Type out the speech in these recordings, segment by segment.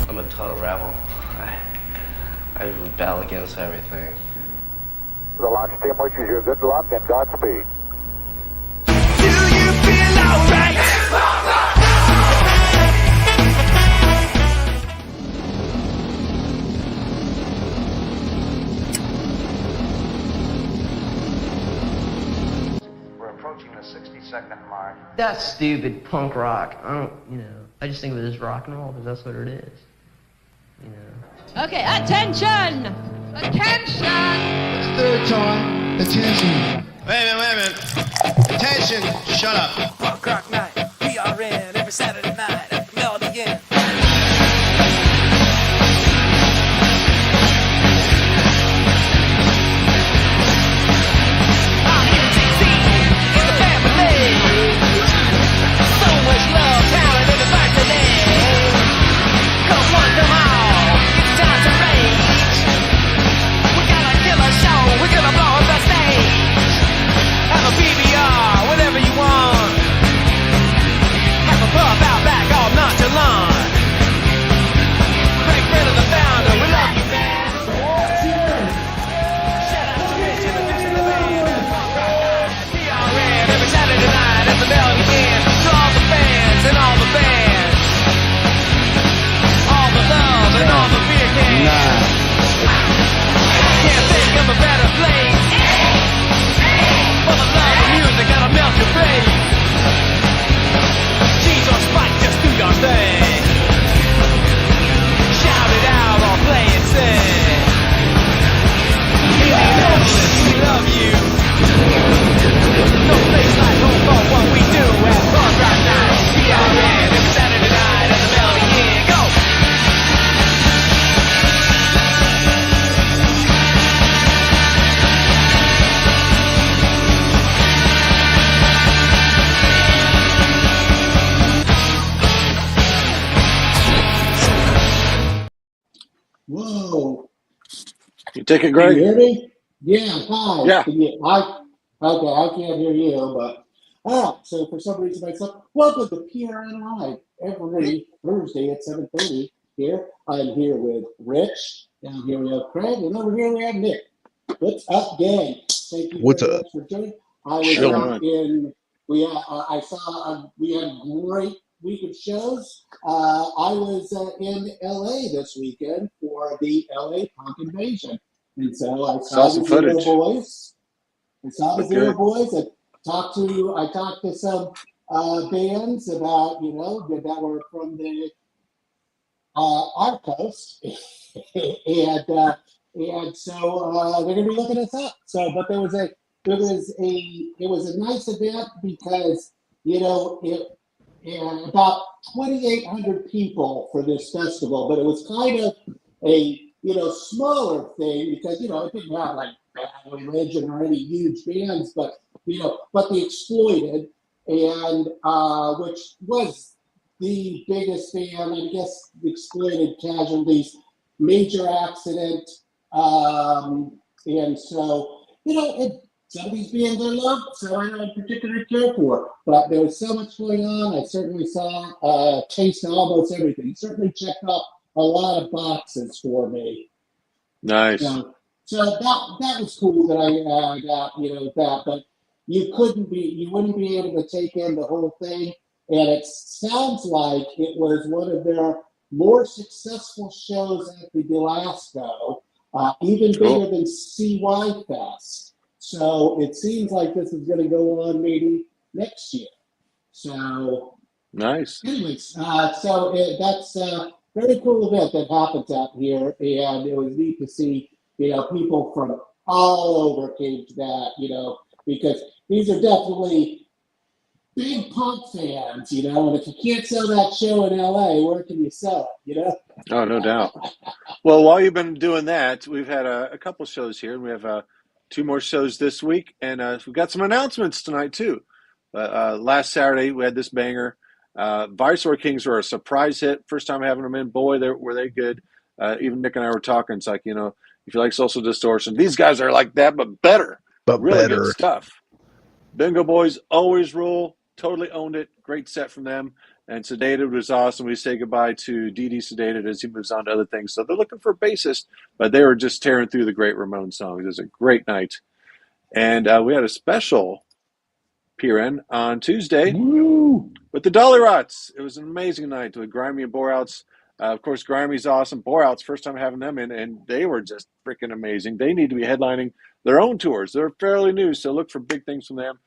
I'm a total rebel. I rebel against everything. The launch team wishes you good luck and Godspeed. Do you feel alright? We're approaching the 60-second mark. That's stupid punk rock. I just think of it as rock and roll because that's what it is. Okay, attention! Attention! The third time, attention. Wait a minute. Attention, shut up. Punk rock night, PRN, every Saturday night at the Melfie Inn. I'm UTC in the family. So much love, talent, and diversity. Come on, come on, it's time to rage. We got a killer show, we're gonna blow up the stage. Have a PBR, whatever you want. Have a puff out back, all nonchalant. Break bread of the founder, we love you, man. Shout out to Rich, introducing the band. PRN, every Saturday night at the Melfie Inn. To all the fans and all the bands. All the love and all the beer cans. Can't think of a better place. For the love of music, gotta melt your face. Cheese or spike, just do your thing. Shout it out or play it safe. Indianapolis, we love you. No place like home for what we do at Punk Rock Night. PRN, every Saturday night at the Melfie Inn. Go! Whoa. You take it, Can you Greg? hear me? Yeah, hi. Yeah. Okay, I can't hear you, but so for some reason I said, welcome to PRN Live every Thursday at 7:30 here. I'm here with Rich. Down here we have Craig, and over here we have Nick. What's up, gang? Thank you What's very up? much for joining. I was Sure. out in we had a great week of shows. I was in LA this weekend for the LA Punk Invasion. And so I Saw some the Zero footage. Boys. I saw the Looked Zero good. Boys. I talked to some bands about, that were from the our coast. and so they're gonna be looking us up. So but it was a nice event because, about 2,800 people for this festival, but it was kind of a smaller thing because it didn't have like Bad Religion or any huge bands, but the Exploited, and which was the biggest band, I guess. The Exploited Casualties, major accident, and so some of these bands I love, so I don't particularly care for. But there was so much going on. I certainly saw, tasted almost everything. Certainly checked off a lot of boxes for me. Nice. So that was cool that I got, that. But you wouldn't be able to take in the whole thing. And it sounds like it was one of their more successful shows at the Glasgow, even bigger than CY Fest. So it seems like this is going to go on maybe next year. So, Nice. anyways, that's a very cool event that happens out here, and it was neat to see, people from all over came to that, because these are definitely big punk fans, and if you can't sell that show in LA, where can you sell it, Oh, no doubt. Well, while you've been doing that, we've had a couple shows here, and we have 2 more shows this week, and we've got some announcements tonight too. Last Saturday we had this banger. Viceroy Kings were a surprise hit. First time having them in. Boy, were they good. Even Nick and I were talking. It's like, if you like Social Distortion, these guys are like that, but better. But really better. good stuff. Bingo Boys always rule. totally owned it. Great set from them. And Sedated was awesome. We say goodbye to Dee Sedated as he moves on to other things. So they're looking for a bassist, but they were just tearing through the great Ramones songs. It was a great night. And we had a special PRN on Tuesday with the Dolly Rots. It was an amazing night with Grimy and Borouts. Of course, Grimey's awesome. Borouts, first time having them in, and they were just freaking amazing. They need to be headlining their own tours. They're fairly new, so look for big things from them.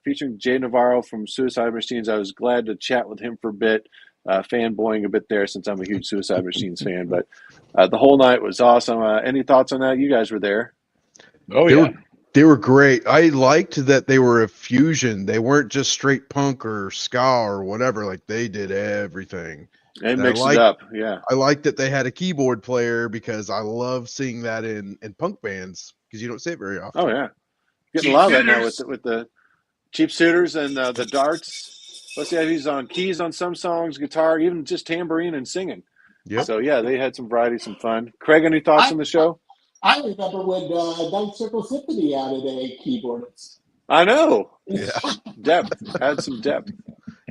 Featuring Jay Navarro from Suicide Machines. I was glad to chat with him for a bit, fanboying a bit there since I'm a huge Suicide Machines fan. But the whole night was awesome. Any thoughts on that? You guys were there. Oh, yeah. They were great. I liked that they were a fusion. They weren't just straight punk or ska or whatever. Like, they did everything. They mixed it up, yeah. I liked that they had a keyboard player because I love seeing that in punk bands because you don't see it very often. Oh, yeah. Getting a lot of that now with the Cheap Suitors and the Darts. Let's see, he's on keys on some songs, guitar, even just tambourine and singing. Yep. So, yeah, they had some variety, some fun. Craig, any thoughts on the show? I remember when Night Circle Symphony added a keyboardist. I know. Yeah. Depth. Had some depth.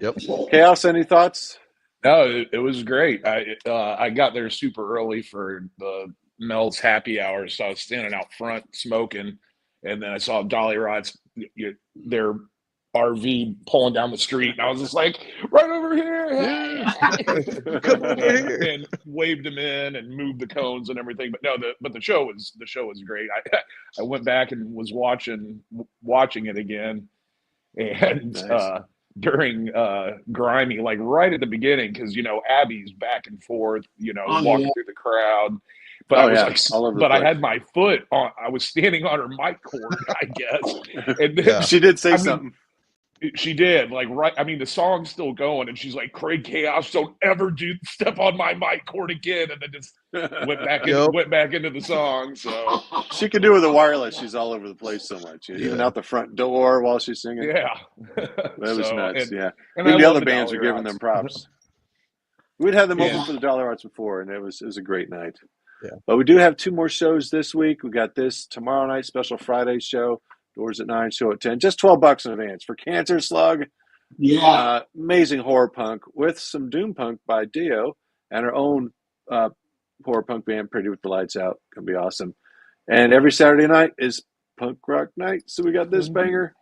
Yep. Chaos, any thoughts? No, it was great. I got there super early for the Mel's happy hour, so I was standing out front smoking, and then I saw Dolly Rots, their RV pulling down the street, and I was just like, right over here, Come over here. and waved them in and moved the cones and everything. But no, the show was great. I went back and was watching it again, and Nice. during Grimy, like right at the beginning, because Abby's back and forth, walking through the crowd. But I was all over the but I place. had my foot on. I was standing on her mic cord, I guess. And then, She did say something. She did, like, right. I mean, the song's still going, and she's like, "Craig Chaos, don't ever step on my mic cord again," and then just went back into the song. So she could do with a wireless. She's all over the place so much, even out the front door while she's singing. Yeah, that was nuts. And I I think the love other bands are giving them props. We'd had them open for the Dolly Rots before, and it was a great night. Yeah. But we do have 2 more shows this week. We got this tomorrow night special Friday show. Doors at 9, show at 10. Just $12 in advance for Cancerslug. Yeah. Amazing horror punk with some doom punk by Dio and our own horror punk band, Pretty with the Lights Out. Gonna be awesome. And every Saturday night is punk rock night. So we got this banger.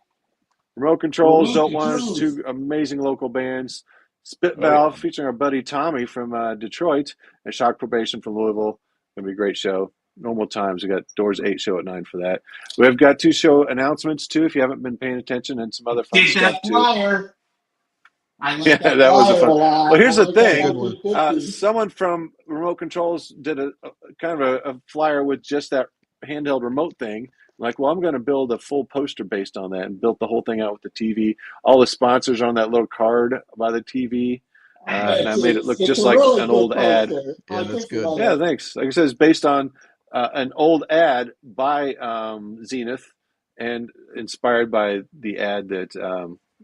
Remote Controls, Don't Want Us, 2 amazing local bands. Spitvalve featuring our buddy Tommy from Detroit and Shock Probation from Louisville. Gonna be a great show. Normal times. We got Doors 8, show at 9 for that. We've got 2 show announcements too, if you haven't been paying attention, and some other fun stuff too. Flyer. Yeah, that was a fun. Well, here's the thing. Someone from Remote Controls did a kind of a flyer with just that handheld remote thing. Like, well, I'm going to build a full poster based on that, and built the whole thing out with the TV. All the sponsors are on that little card by the TV. And I made it look just like an old ad. Yeah, that's good. Yeah, thanks. Like I said, it's based on an old ad by Zenith and inspired by the ad that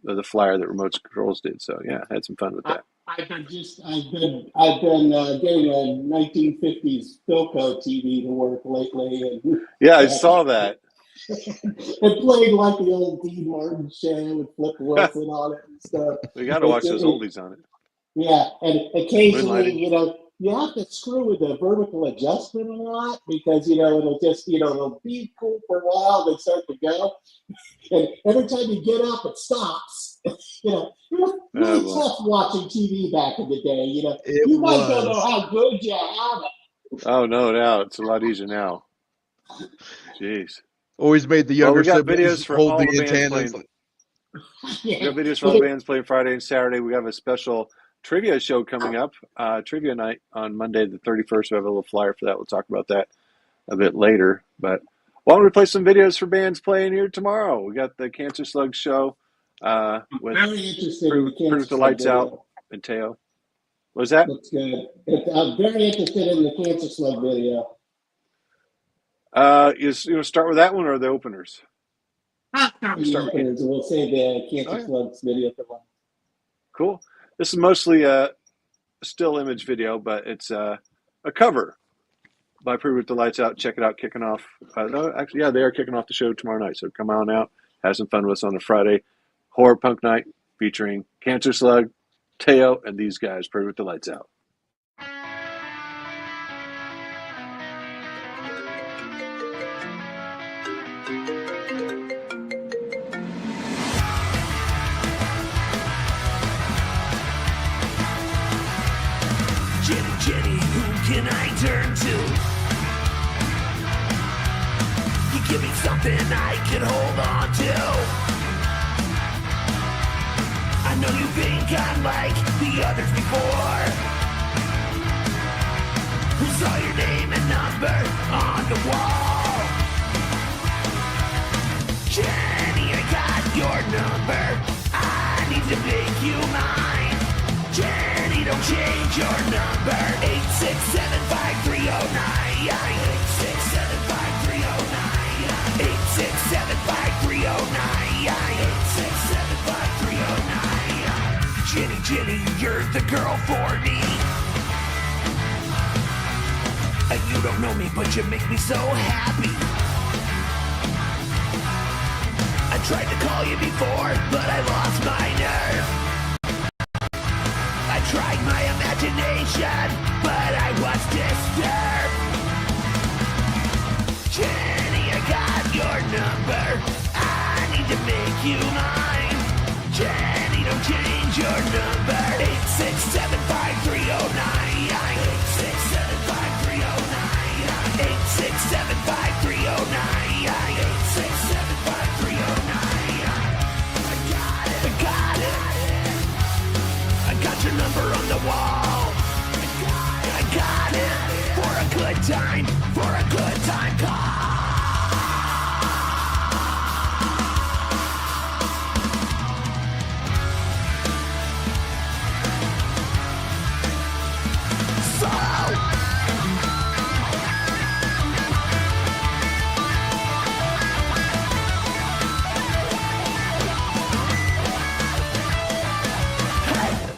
the flyer that Remote Controls did. So yeah, I had some fun with that. I've been getting a 1950s Philco TV to work lately, and yeah, I saw that. It played like the old Dean Martin show with Flip Wilson on it and stuff. We got to watch those oldies on it. Yeah, and occasionally, you have to screw with the vertical adjustment a lot because, it'll just, it'll be cool for a while, then start to go. And every time you get up, it stops. Really tough watching TV back in the day. You guys don't know how good you have it. Oh, no doubt. It's a lot easier now. Jeez. Always made the younger we got siblings videos for hold all the the bands antennas. playing. We got videos for all the bands playing Friday and Saturday. We have a special trivia show coming up, trivia night on Monday the 31st. We have a little flyer for that. We'll talk about that a bit later. But why don't we play some videos for bands playing here tomorrow? We got the Cancerslug show with Very interested in the Pretty with the Lights Out and Teo. What was that? That's good. I'm very interested in the Cancerslug video. You start with that one or the openers? We'll say the Cancerslug's video for one. Cool. This is mostly a still image video, but it's a cover by Pretty with the Lights Out. Check it out, kicking off. They are kicking off the show tomorrow night. So come on out, have some fun with us on a Friday. Horror Punk Night, featuring Cancerslug, Teo, and these guys. Pretty with the lights out. Jenny, who can I turn to? You give me something I can hold on to. I know you think I'm like the others before, who saw your name and number on the wall. Jenny, I got your number. I need to make you mine. Jenny, don't change your number. 8675309. 8675309. 8675309. 8675309. Jenny, you're the girl for me. You don't know me, but you make me so happy. I tried to call you before, but I lost my nerve. I tried my imagination, but I was disturbed. Jenny, I got your number. I need to make you mine. Jenny, don't change your number. 8675309. 8675309. 8675309. 8675309. I got it. I got your number on the wall. I got it. For a good time call.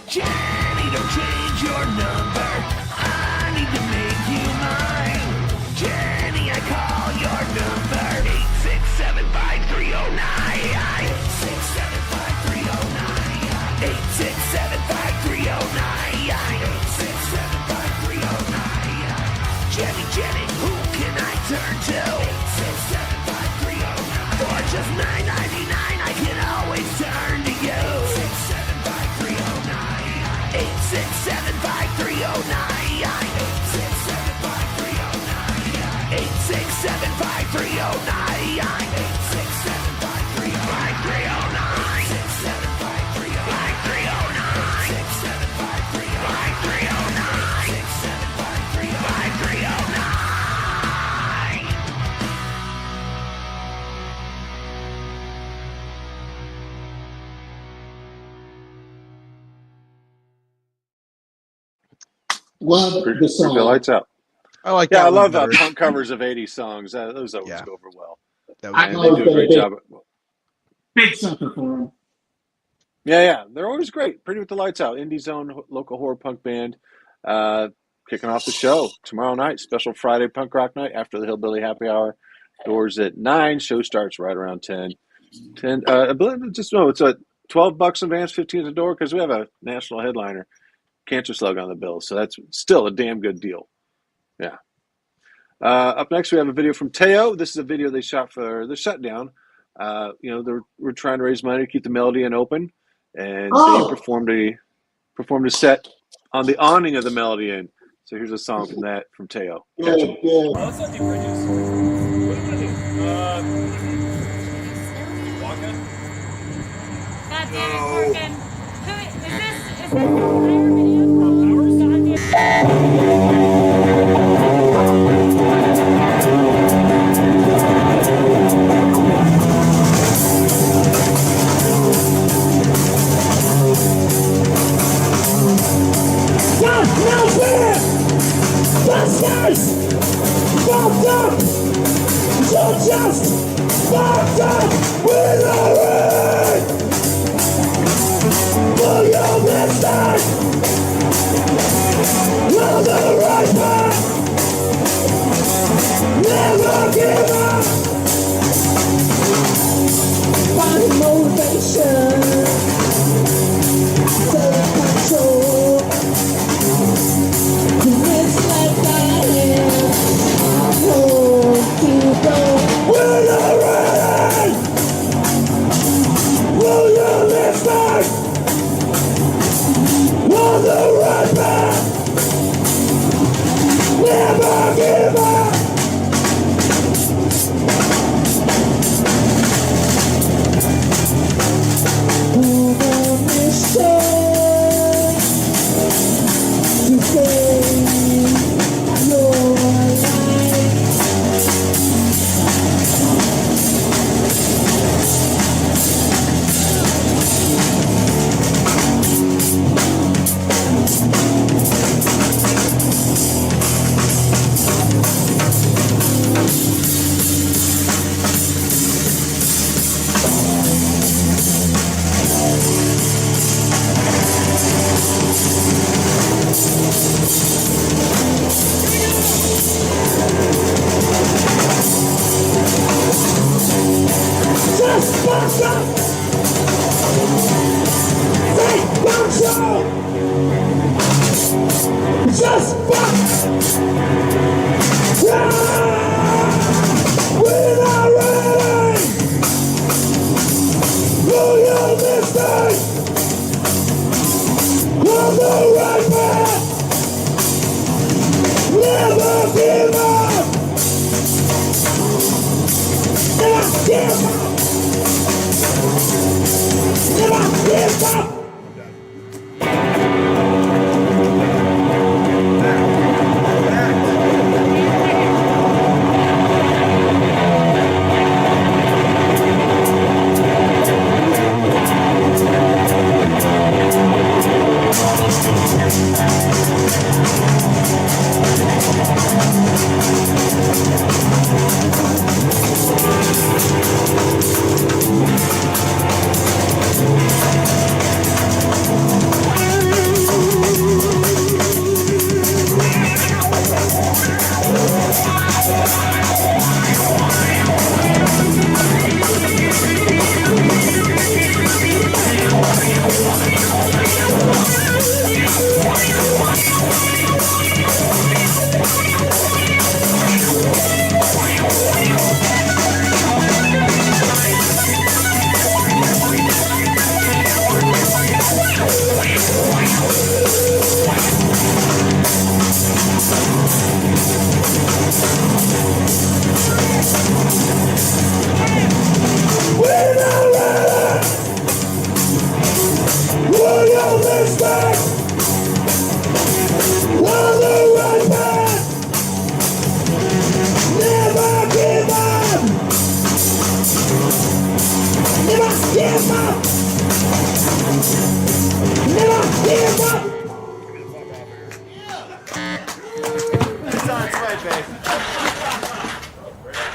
Jenny, don't change your number. I need to make you mine. Jenny, I call your number. 8675309. 8675309. 8675309. 8675309. Jenny, who can I turn to? 8675309. For just $9.99, I can always turn to you. 8675309. 8675309. Love the Pretty song. the lights out. I like Yeah, that I one love better. punk covers of 80s songs. Those always Yeah. go over well. That I And was they know do a it's great been job. big sucker for him. Yeah. They're always great. Pretty with the lights out. Indie Zone, local horror punk band. Kicking off the show tomorrow night. Special Friday punk rock night after the Hillbilly Happy Hour. Doors at 9. Show starts right around 10. I believe it's $12 in advance, 15 at the door, because we have a national headliner, Cancerslug, on the bill. So that's still a damn good deal. Yeah. Up next, we have a video from Teo. This is a video they shot for the shutdown. We're trying to raise money to keep the Melody Inn open, and they performed a set on the awning of the Melody Inn. So here's a song from Teo. Catch Good, it. good. Let's not do bridges. What do you want to do? Waka? God damn it, Morgan. Who is this an entire video from ours? God, Melfie! Busters! Fucked up! You're just fucked up with a ring! Will you listen? Will the right path? Never give up! Find motivation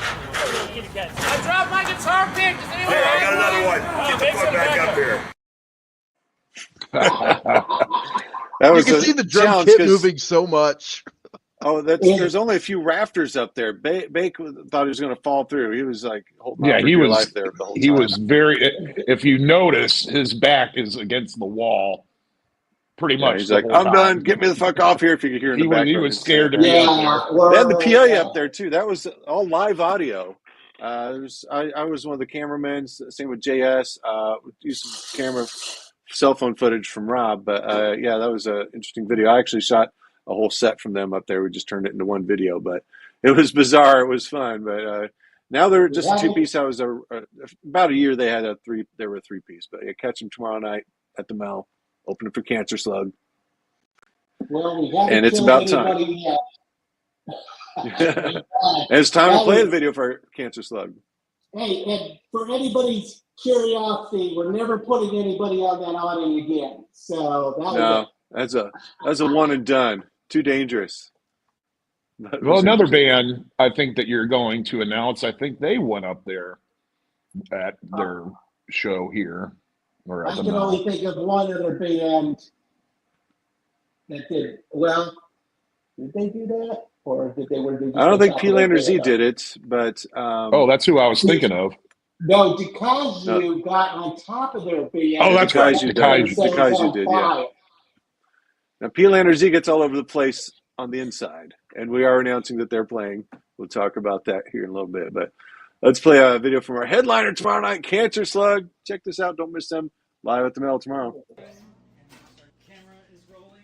I dropped my guitar pick. Does anyone Hey, I have got another one. Get the make fuck some back backup. up here. That You was can a see the drum challenge kit 'cause- moving so much. Oh, Yeah. there's only a few rafters up there. Bake thought he was going to fall through. He was like holding on Yeah, for he dear was. life there the whole He time. was very. If you notice, his back is against the wall, pretty Yeah, much he's the like, whole I'm time. done. Get me the fuck off here. If you could hear in the He background, was he'd say scared to that. be up Yeah, there. They had the PA up there too. That was all live audio. I was one of the cameramen. Same with JS. Used some camera, cell phone footage from Rob. But yeah, that was an interesting video. I actually shot a whole set from them up there. We just turned it into one video, but it was bizarre. It was fun. But now they're just a two piece. I was about a year. They had a three. They were a 3-piece. But yeah, catch them tomorrow night at the Mel. Opening for Cancerslug. Well, we haven't And it's killed about time. anybody yet. And it's time to play the video for Cancerslug. Hey, and for anybody's curiosity, we're never putting anybody on that awning again. So that was No, that's a one and done. Too dangerous. But it Well, was another interesting. band I think that you're going to announce. I think they went up there at their show here or I at the can Mel. only think of one other band that did. Well, did they do that? Or did they were they just I don't on think top P. of their Lander Z band? did it, but Oh, that's who I was thinking of. No, Dikazu got on top of their band. Oh, that's right. Dikazu Dikazu. So it was Dikazu on did, yeah. fire. Now P. Lander Z gets all over the place on the inside, and we are announcing that they're playing. We'll talk about that here in a little bit, but let's play a video from our headliner tomorrow night, Cancerslug. Check this out. Don't miss them. Live at the Mel tomorrow. Camera is rolling.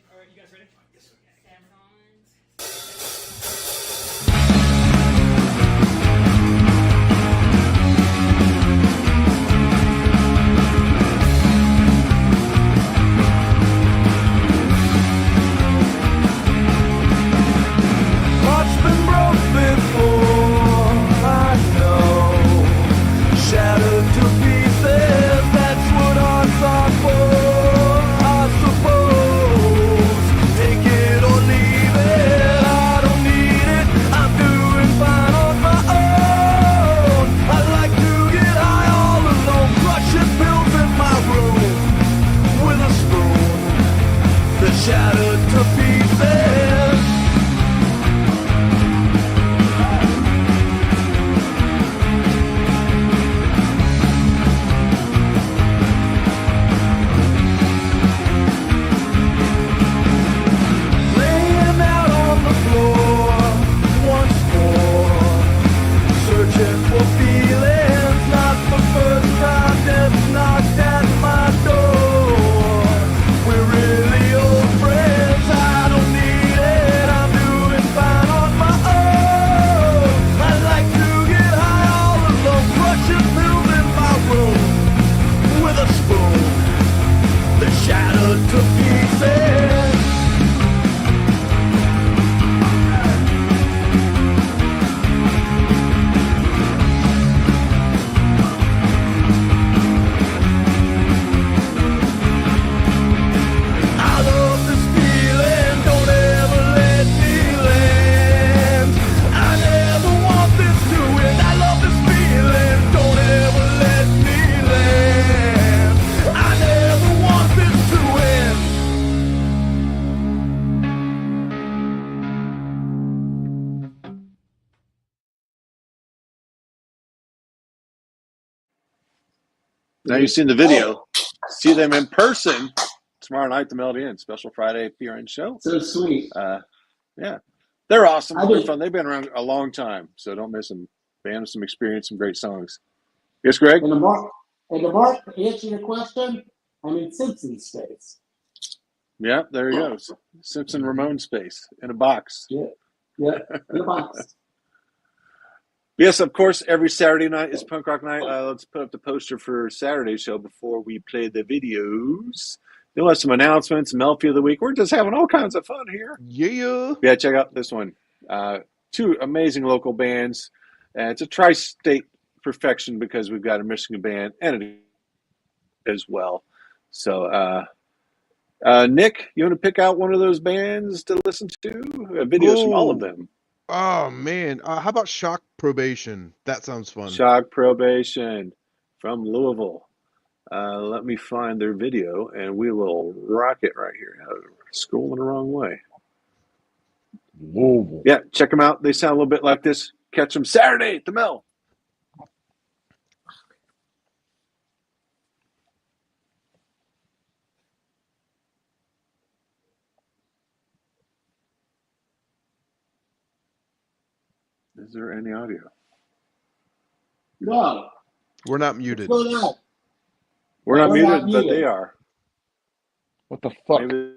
shattered to pieces. Laying out on the floor once more, searching for feelings, not the first time death knocked at my door. We're really old friends, I don't need it, I'm doing fine on my own. I like to get high all alone, crushing pills in my room with a spoon. They're shattered to pieces. I love this feeling, don't ever let me land. I never want this to end. I love this feeling, don't ever let me land. I never want this to end. Now you've seen the video. See them in person tomorrow night, the Melody Inn special Friday PRN show. So sweet. Yeah, they're awesome. I They're did- fun. They've been around a long time, so don't miss them. They have some experience, some great songs. Yes, Greg? And to Mark, to answer your question, I'm in Simpson space. Yeah, there he goes. Simpson Ramon space in a box. Yeah, in a box. Yes, of course, every Saturday night is punk rock night. Let's put up the poster for Saturday's show before we play the videos. We'll have some announcements, Melfie of the week. We're just having all kinds of fun here. Yeah. Yeah, check out this one. Two amazing local bands. It's a tri-state perfection because we've got a Michigan band and it as well. So, Nick, you want to pick out one of those bands to listen to? Videos from all of them. Oh man, how about Shock Probation? That sounds fun. Shock Probation from Louisville. Let me find their video and we will rock it right here. Scrolling the wrong way. Louisville. Yeah, check them out. They sound a little bit like this. Catch them Saturday at the Mel. Is there any audio? No. We're not muted. What's going on? We're not We're muted, not but muted. they are. What the fuck? Maybe.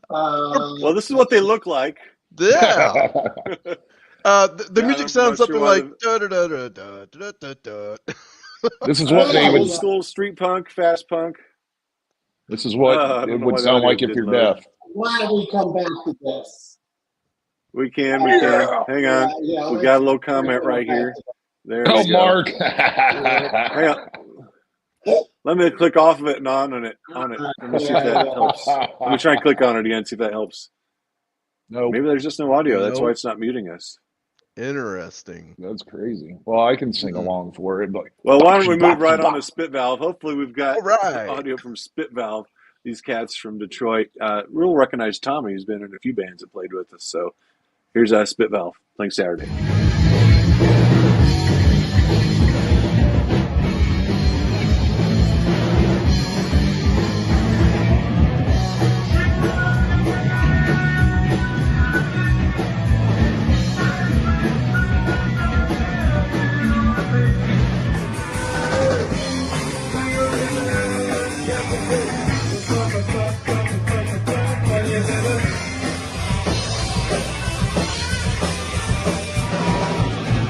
Well, this is what they look like. Yeah. The Yeah, music I'm sounds not sure something why like da da da da da da da da. This is what they Old would. school street punk, fast punk. This is what I it don't know would why the sound audio like if didn't you're load. deaf. Why don't we come back to this? We can. Hang on. Yeah, We let's- got a little comment right here. There Oh, we go. Mark. Hang on. Let me click off of it and on it. Let me see if that helps. Let me try and click on it again, see if that helps. Nope. Maybe there's just no audio. That's why Nope. it's not muting us. Interesting. That's crazy. Well, I can sing along for it, but Well, why don't we move right on to Spitvalve? Hopefully we've got All right. audio from Spitvalve. These cats from Detroit. We'll recognize Tommy, who's been in a few bands that played with us. So here's Spitvalve playing Saturday.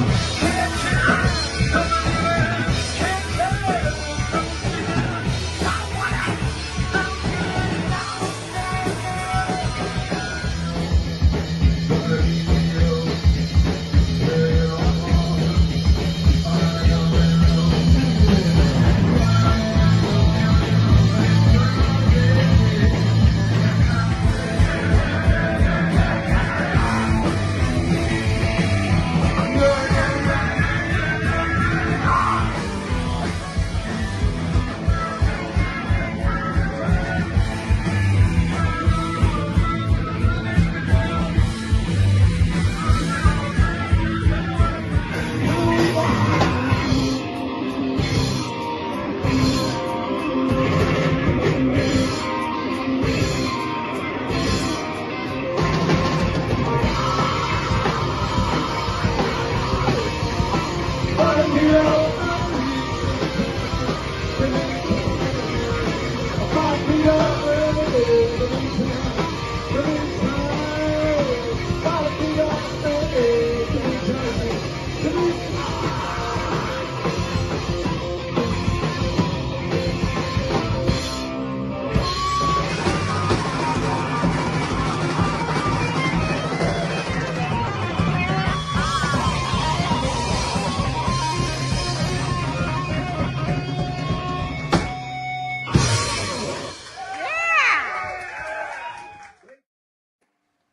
Hey!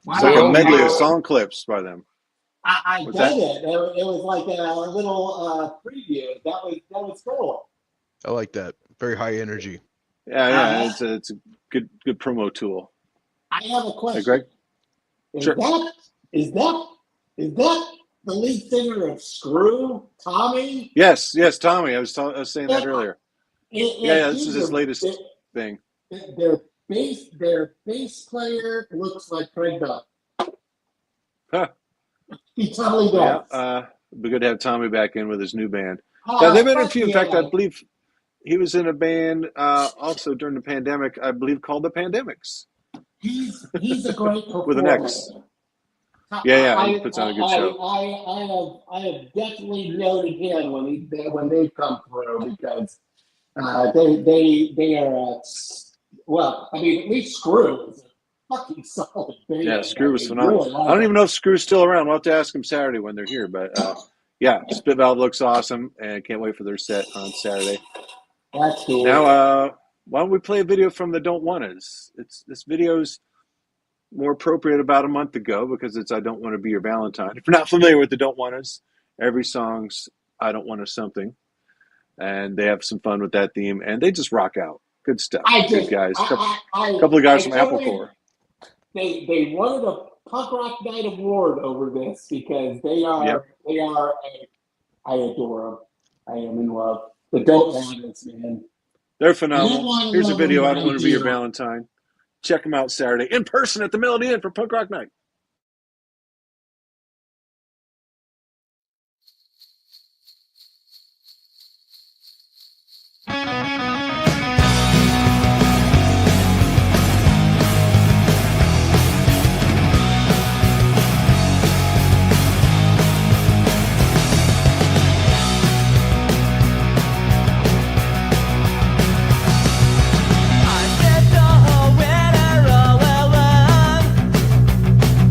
It's like a Wow. medley of song clips by them. I What's get that? it. It was like a little preview. That was cool. I like that. Very high energy. Yeah, it's a good promo tool. I have a question. Hey, Greg? Is Sure. that the lead singer of Screw, Tommy? Yes, Tommy. I was saying that earlier. Yeah, this is his latest thing. Their bass player looks like Craig Duff. Huh. He totally does. Yeah, it'd be good to have Tommy back in with his new band. Yeah, they've been in a few. In fact, I believe he was in a band also during the pandemic, I believe, called the Pandemics. He's a great performer. With an X. Yeah, he puts on a good show. I have definitely noted him when they come through because they are well, I mean, at least Screw is a fucking solid band. Yeah, Screw was phenomenal. Really like I don't even know if Screw's still around. We'll have to ask him Saturday when they're here. But yeah, Spitvalve looks awesome, and can't wait for their set on Saturday. That's cool. Now, why don't we play a video from the Don't Want Us? This video's more appropriate about a month ago because it's I Don't Want to Be Your Valentine. If you're not familiar with the Don't Want Us, every song's I Don't Want to something. And they have some fun with that theme, and they just rock out. Good stuff. Good guys. A couple of guys from Applecore. They wanted a punk rock night award over this because they are I adore them. I am in love. The Don't Want Us, man. They're phenomenal. Here's a video. I Don't Want to Be Your Valentine. Check them out Saturday in person at the Melody Inn for Punk Rock Night. I said, oh, when I roll along.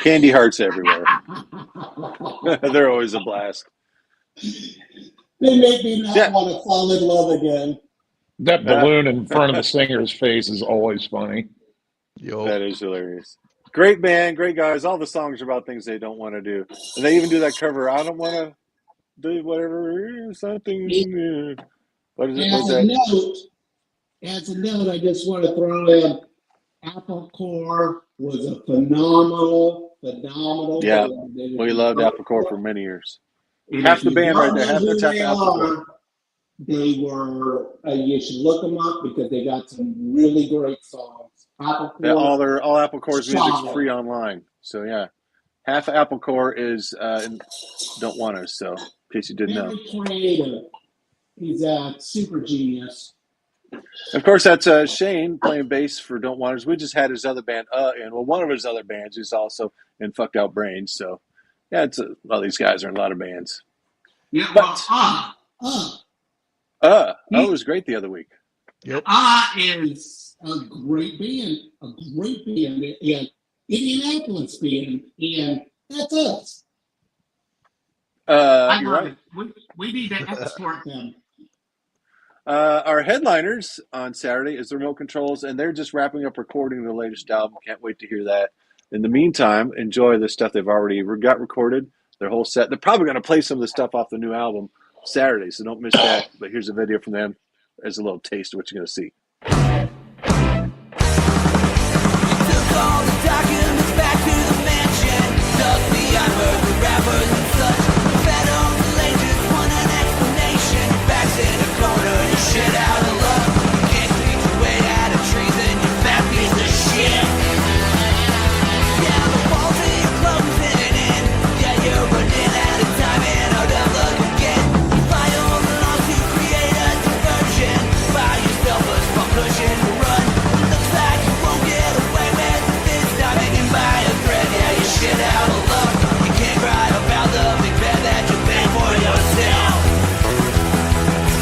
Candy hearts everywhere. They're always a blast. They make me not Yeah. want to fall in love again. That balloon in front of the singer's face is always funny. Yo. That is hilarious. Great band, great guys. All the songs are about things they don't want to do. And they even do that cover, I don't want to do whatever, something. What is it? What's that? As a note, I just want to throw in Apple Core was a phenomenal Yeah, band. we loved Apple Core for many years. And Half if the you band don't right there, know half who that's half they Apple Core. are, they were, you should look them up because they got some really great songs. Apple Yeah, Core, all Apple Core's music's solid. free online. So yeah, half of Apple Core is Don't Want Us. So in case you didn't know, Very creative. He's a super genius. of course that's Shane playing bass for Don't Want Us. We just had his other band in. Well, one of his other bands is also in Fucked Out Brains. So yeah, it's well, these guys are in a lot of bands. Yeah, But He- was great the other week. Yep. is a great band, and Indianapolis band, and that's us. I You're love right. it. We need to export them. Our headliners on Saturday is the Remote Controls, and they're just wrapping up recording the latest album. Can't wait to hear that. In the meantime, enjoy the stuff they've already got recorded, their whole set. They're probably going to play some of the stuff off the new album Saturday, so don't miss that. But here's a video from them as a little taste of what you're going to see. Took all the documents back to the mansion. Dug the unheard, the rappers and such. Fed on the lasers, want an explanation. Your back's in a corner, your shit out of luck. You can't beat your way out of treason, you fat piece of shit. Yeah, the walls of your closing in. Yeah, you're running out of time and out of luck again. You file the laws to create a diversion. Buy yourself a small cushion to run. Looks like you won't get away with it this time. You can buy a thread, yeah, you shit out of luck. You can't cry about the big bed that you pay for yourself.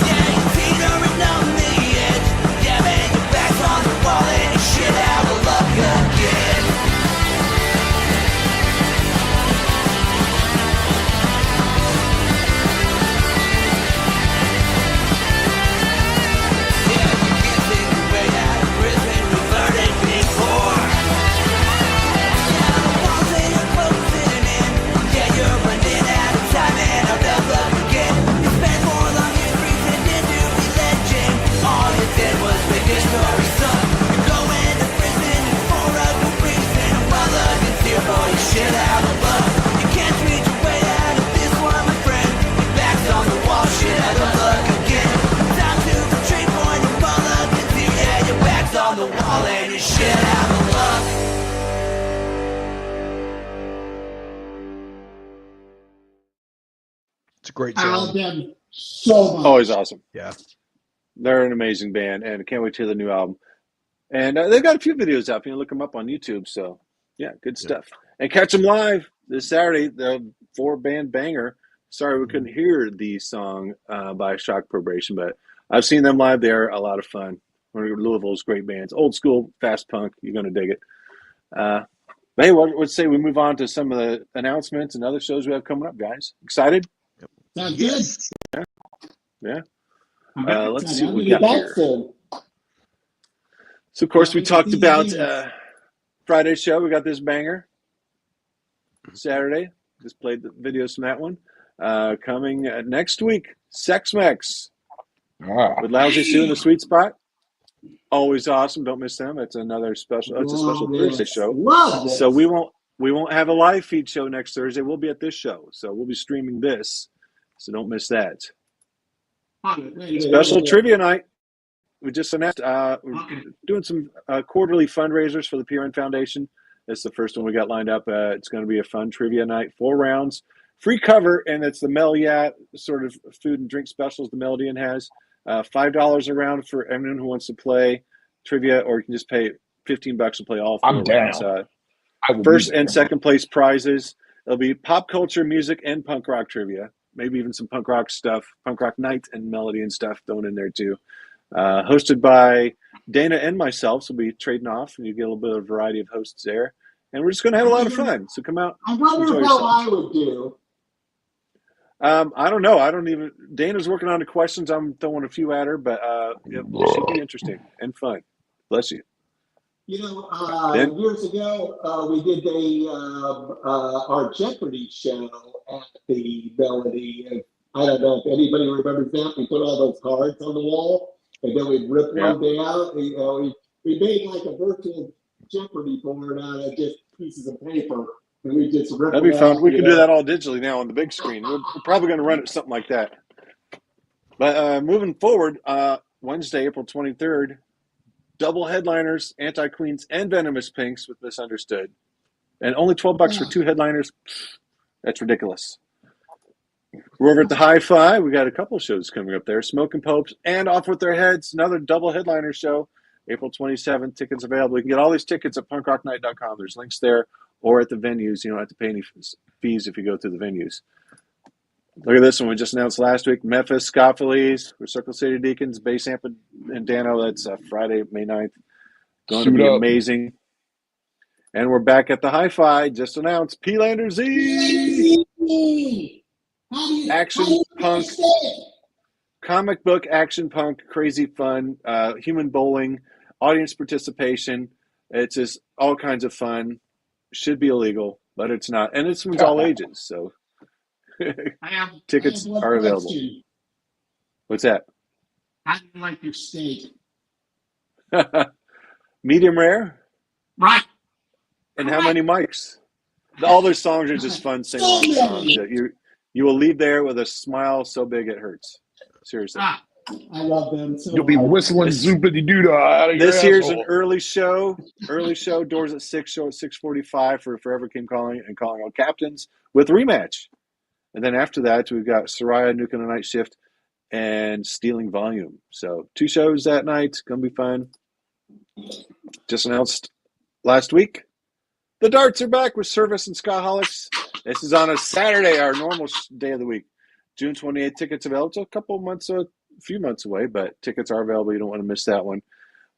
Yeah, you're teetering on the edge. Yeah, man, your back's on the wall and you shit out of luck again. Yeah, you can't take your way out of prison, we've learned it before. Yeah, the walls that you're closing in. Yeah, you're running out of time and out of luck again. You spent more than you pretended to be legend. All you did was make your story suck. You're going to prison for a good reason. While looking here for your shit out of luck. You can't treat your way out of this one, my friend. Your back's on the wall, shit out of luck again. Time to retreat for your fall up and see. Yeah, your back's on the wall and your shit out of luck. It's a great I love song. them so much. Always awesome. Yeah. They're an amazing band, and I can't wait to hear the new album. And they've got a few videos out. You can look them up on YouTube. So, yeah, good stuff. And catch them live this Saturday, the 4-band banger. Sorry we couldn't hear the song by Shock Probation, but I've seen them live. They're a lot of fun. One of Louisville's great bands. Old school, fast punk. You're going to dig it. Hey, let's say we move on to some of the announcements and other shows we have coming up, guys. Excited? Sounds Yes. good. Yeah. I'm very Let's excited. see I'm what we gonna got be back here. soon. So, of course, we Yeah, talked we about can see Friday's show. We got this banger. Saturday. Just played the videos from that one. Coming next week, Sex Mex with Lousy Sue in the Sweet Spot. Always awesome. Don't miss them. It's another special. It's a special Thursday show. Love this. So we won't have a live feed show next Thursday. We'll be at this show. So we'll be streaming this. So don't miss that. Special trivia night. We just announced we're doing some quarterly fundraisers for the PRN Foundation. That's the first one we got lined up. It's going to be a fun trivia night, 4 rounds, free cover, and it's the Mel sort of food and drink specials the Melodian has. $5 a round for anyone who wants to play trivia, or you can just pay $15 to play all 4 I'm down. rounds. I will First be and there. second place prizes. It'll be pop culture, music, and punk rock trivia. Maybe even some punk rock stuff, punk rock night and melody and stuff thrown in there too. Hosted by Dana and myself, so we'll be trading off, and you get a little bit of variety of hosts there. and we're just going to have a lot of fun. So come out, I enjoy wonder how yourself. I would do. I don't know. I don't even. Dana's working on the questions. I'm throwing a few at her, but it should be interesting and fun. Bless you. You know, Ben? years ago, we did our Jeopardy show at the Melody. And I don't know if anybody remembers that. We put all those cards on the wall, and then we'd rip one down. You know, we made like a virtual Jeopardy board out of just pieces of paper, and we just rip That'd be it fun. out. We can do that all digitally now on the big screen. We're probably going to run it something like that. But moving forward, Wednesday, April 23rd, double headliners, Anti-Queens and Venomous Pinks with Misunderstood. And only $12 for two headliners. That's ridiculous. We're over at the Hi-Fi. We got a couple shows coming up there. Smoking Popes and Off With Their Heads, another double headliner show, April 27th. Tickets available. You can get all these tickets at punkrocknight.com. There's links there or at the venues. You don't have to pay any fees if you go through the venues. Look at this one we just announced last week. Memphis, Scoffleys, with Circle City Deacons, Bass Amp and Dano. That's Friday, May 9th. Going to be amazing. And we're back at the Hi-Fi. Just announced P-Lander Z. Action punk. Comic book action punk. Crazy fun. Human bowling. Audience participation. It's just all kinds of fun. Should be illegal, but it's not. And this one's all ages, so... Tickets are available. Question. What's that? How do you like your steak? Medium rare? Right. And how many mics? All their songs are just fun sing-along songs that you will leave there with a smile so big it hurts. Seriously. I love them so You'll be whistling zoopity-doo-dah out of your This here's asshole. an early show. Early show, doors at 6, show at 6:45 for Forever Came Calling and Calling All Captains with rematch. And then after that, we've got Soraya, Nuke on the Night Shift, and Stealing Volume. So 2 shows that night. Going to be fun. Just announced last week. The Darts are back with Service and Skaholics. This is on a Saturday, our normal day of the week. June 28th, tickets available. It's a few months away, but tickets are available. You don't want to miss that one.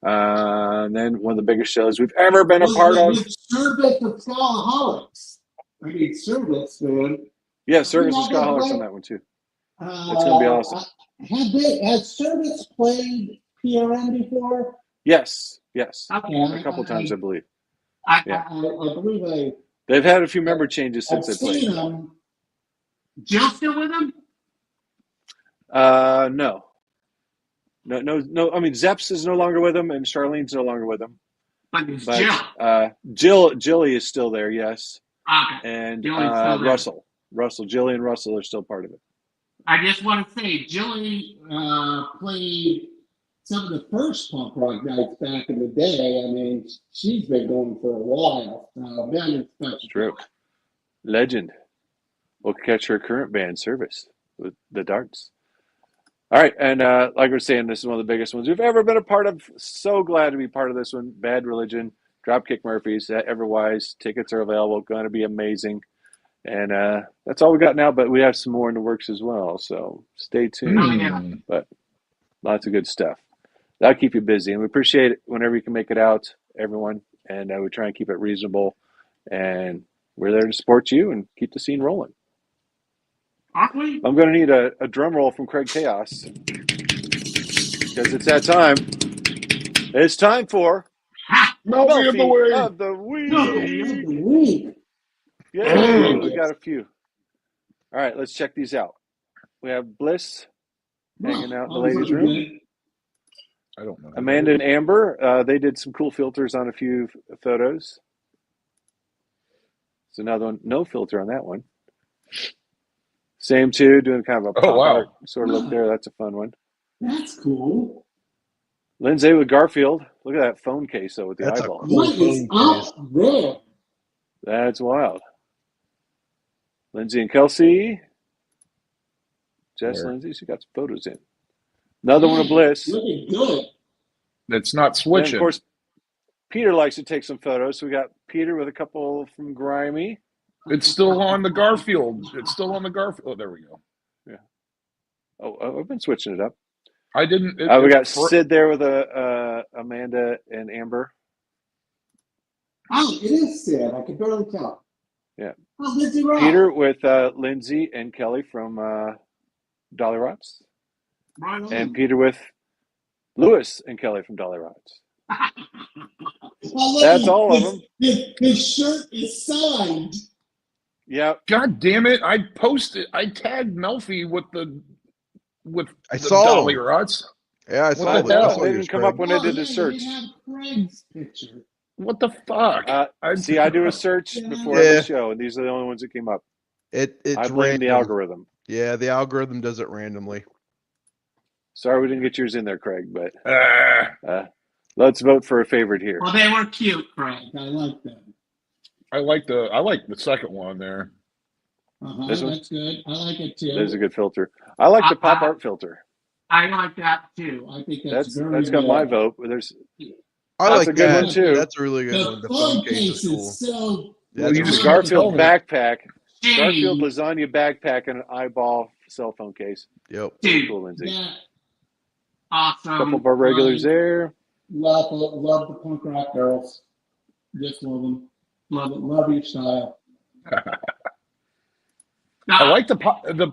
And then one of the biggest shows we've ever been a part of. Service of Skaholics. I mean, Service, man. Yeah, Service and Skaholics on that one, too. It's going to be awesome. Has Service played PRN before? Yes. Okay. A couple times, I believe. I believe They've had a few member changes since they played. seen them. Jill still with them? No. I mean, Zeps is no longer with them, and Charlene's no longer with them. But Jilly is still there, yes. Okay. And Russell. Jilly and Russell are still part of it. I just want to say, Jilly played some of the first punk rock nights back in the day. I mean, she's been going for a while. That's true. Legend. We'll catch her current band, Service, with the Darts. All right, and like we're saying, this is one of the biggest ones we've ever been a part of. So glad to be part of this one. Bad Religion, Dropkick Murphys, Everwise. Tickets are available. Going to be amazing. And that's all we got now, but we have some more in the works as well. So stay tuned. But lots of good stuff. That'll keep you busy. And we appreciate it whenever you can make it out, everyone. And we try and keep it reasonable. And we're there to support you and keep the scene rolling. I'm going to need a drum roll from Craig Chaos. Because it's that time. It's time for Melfie of the Week. Yeah, we got a few. All right, let's check these out. We have Bliss hanging out in the ladies' room. I don't know. Amanda and Amber, they did some cool filters on a few photos. It's another one, no filter on that one. Same two, doing kind of a pop art sort of look there. That's a fun one. That's cool. Lindsay with Garfield. Look at that phone case though with the eyeball. What is up there? That's wild. Lindsay and Kelsey. Jess Lindsay, she got some photos in. Another one of Bliss. Looking good. It's not switching. And of course, Peter likes to take some photos. So we got Peter with a couple from Grimy. It's still on the Garfield. Oh, there we go. Yeah. Oh, I've been switching it up. I didn't. We got Sid there with Amanda and Amber. Oh, it is Sid. I can barely tell. Yeah. Oh, Lindsay Ross. Peter with Lindsay and Kelly from Dolly Rots. Right on. And Peter with Lewis and Kelly from Dolly Rots. Well, look, That's all of them. His shirt is signed. Yeah. God damn it! I tagged Melfie with I the saw Dolly him. Rots. Yeah, I What saw the the hell? I saw They yours, didn't come Craig. up when I did the You search. have Craig's picture. What the fuck? See, I do a search before Yeah. every show, and these are the only ones that came up. It's I blame the random. algorithm. Yeah, the algorithm does it randomly. Sorry we didn't get yours in there, Craig, but let's vote for a favorite here. Well, they were cute, Craig. I like them. I like the second one there. This one? That's good. I like it too. There's a good filter. I like the pop art filter. I like that too. I think that's That's got my vote. There's I That's like a good that one, too. That's a really good one. The phone case is cool. So That's you a just really got good tell Garfield me. backpack. Gee. Garfield lasagna backpack and an eyeball cell phone case. Yep. Very cool, Lindsay. Yeah. Awesome. Couple of our regulars there. Love the punk rock girls. Just love them. Love it. Love your style. I like the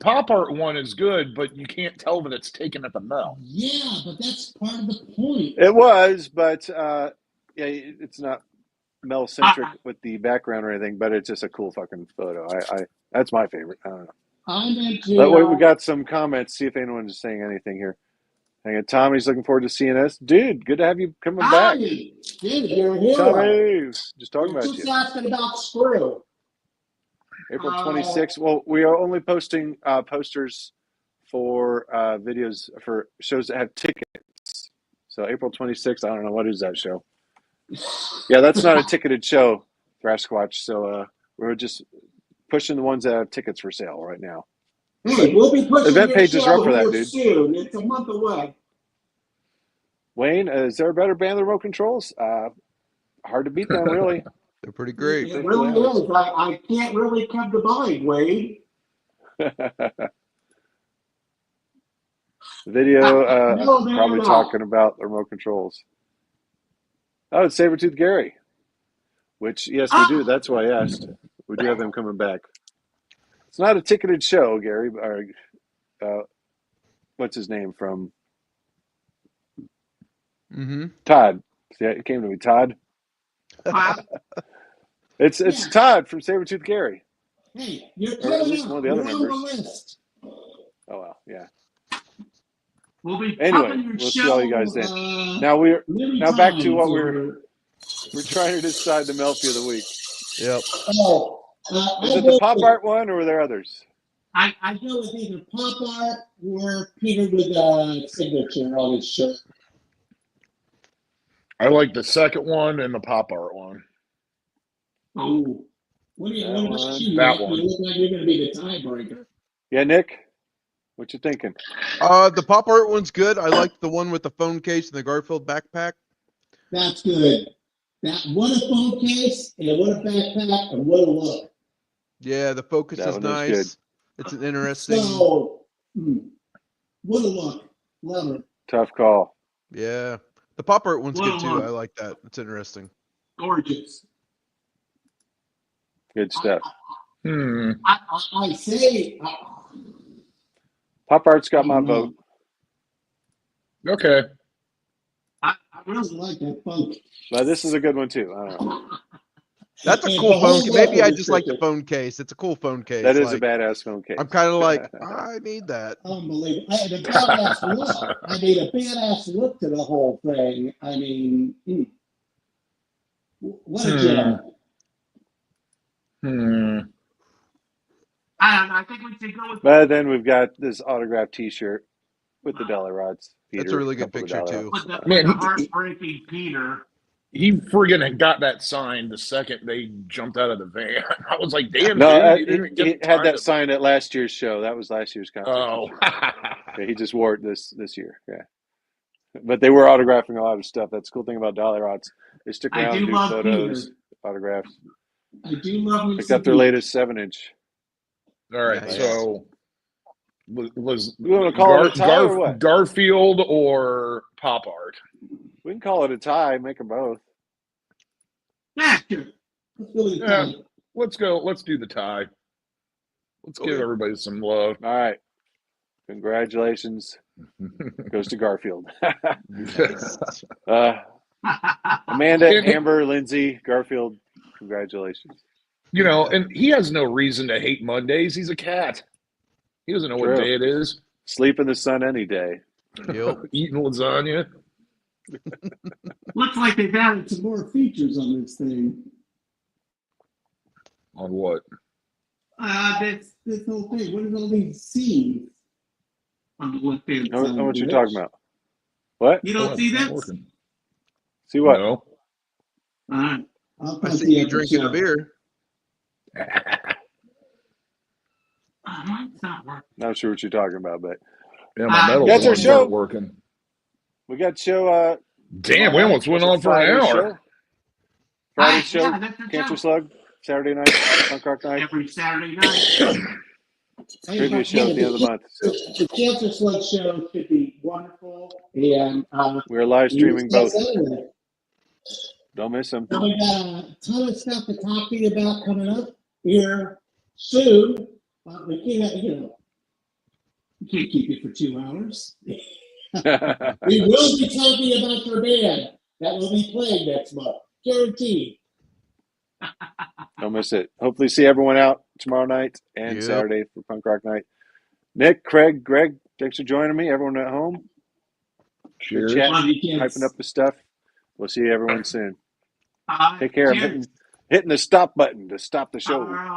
pop art one is good, but you can't tell that it's taken at the Mel. Yeah, but that's part of the point. It was, but yeah, it's not Mel centric with the background or anything, but it's just a cool fucking photo. I that's my favorite. I don't know. I'm into. But wait, we got some comments. See if anyone is saying anything here. Hang on, Tommy's looking forward to seeing us, dude. Good to have you coming back. Tommy, dude, you're a hero. Tommy, just talking We're about just you. asking about Screw. April 26th. Well, we are only posting posters for videos for shows that have tickets. So April 26th, I don't know, what is that show? Yeah, that's not a ticketed show, Thrash Squatch. So we're just pushing the ones that have tickets for sale right now. Hey, we'll be pushing Event your pages show are up for that, here dude. soon. It's a month away. Wayne, is there a better band than Remote Controls? Hard to beat them, really. They're pretty great. It really is. I can't really come to mind, Wade. Video, No, they're probably not. talking about the Remote Controls. Oh, it's Sabretooth Gary. Which, yes, we do. That's why I asked. We do have them coming back. It's not a ticketed show, Gary. Or, what's his name from? Todd. Yeah, it came to me. Todd. It's Todd from Sabretooth Gary. Hey, you're Or at least one of the other on the members. list. Oh, well, yeah. We'll be Anyway, covering your we'll show, see all you guys then. Now back to what we're trying to decide the Melfie of the week. Yep. Is it the pop art one, or were there others? I go with either pop art or Peter with a signature on his shirt. I like the second one and the pop art one. Oh, what about you? That You one. look like you're going to be the tiebreaker. Yeah, Nick, what you thinking? The pop art one's good. I like the one with the phone case and the Garfield backpack. That's good. What a phone case, and what a backpack, and what a look. Yeah, the focus That is one looks nice. good. It's an interesting. So, what a look. Love it. Tough call. Yeah, the pop art one's What a good too. look. I like that. It's interesting. Gorgeous. Good stuff. I say, Pop art's got my vote. Okay. I really like that funk. But this is a good one too. I don't know. That's a And cool the whole phone case. look Maybe of I it just is like the good. phone case. It's a cool phone case. That is like, a badass phone case. I'm kind of like, I need that. Unbelievable. I had a badass look. I mean, a badass look to the whole thing. I mean, what a gem. I think we should go with. But then we've got this autographed T-shirt with the Dolly Rods. Peter, That's a really good couple of picture Dolly too. Rods. With Man, the heartbreaking Peter. He friggin' got that signed the second they jumped out of the van. I was like, damn, No, dude. You didn't he get had time that to- signed at last year's show. That was last year's concert. Oh. Yeah, he just wore it this year. Yeah, but they were autographing a lot of stuff. That's the cool thing about Dolly Rods. They stick I around, do do love photos, Peter. autographs. I do love me Picked some up their Peter. latest 7-inch. All right, Nice. so was You want to call it a tie or what? Garfield or pop art? We can call it a tie. Make them both. Yeah, sure. Let's go to the Yeah. tie. Let's go. Let's do the tie. Let's give Okay. everybody some love. All right. Congratulations. Goes to Garfield. Amanda, And- Amber, Lindsay, Garfield, congratulations. You know, and he has no reason to hate Mondays. He's a cat. He doesn't know what True. day it is. Sleep in the sun any day. Yep. Eating lasagna. Looks like they've added some more features on this thing. On what? This whole thing. What is all these scenes on the left hand Know side? what you're talking about. What? You don't see It's not that? working. See what? No. All right. I'll I post see the you drinking a episode. beer. Mine's not working. Not sure what you're talking about, but Yeah, my metal That's our ones show. aren't working. we got show. Damn, we almost went on for an Friday hour. show. Friday show, Yeah, that's the show. Cancerslug. Saturday night, punk rock night. Every Saturday night. Trivia show at the end of the month. So The Cancerslug show should be wonderful. And we're live streaming both. Saturday. Don't miss them. Now we got a ton of stuff to talk to you about coming up here soon. We can't, we can't keep you for 2 hours. We will be talking about your band that will be playing next month. Guaranteed. Don't miss it. Hopefully see everyone out tomorrow night and Yep. Saturday for punk rock night. Nick, Craig, Greg, thanks for joining me. Everyone at home. Cheers. Chat, Love you, kids. hyping up the stuff. We'll see everyone soon. All right, Take care. I'm cheers. hitting the stop button to stop the show. All right.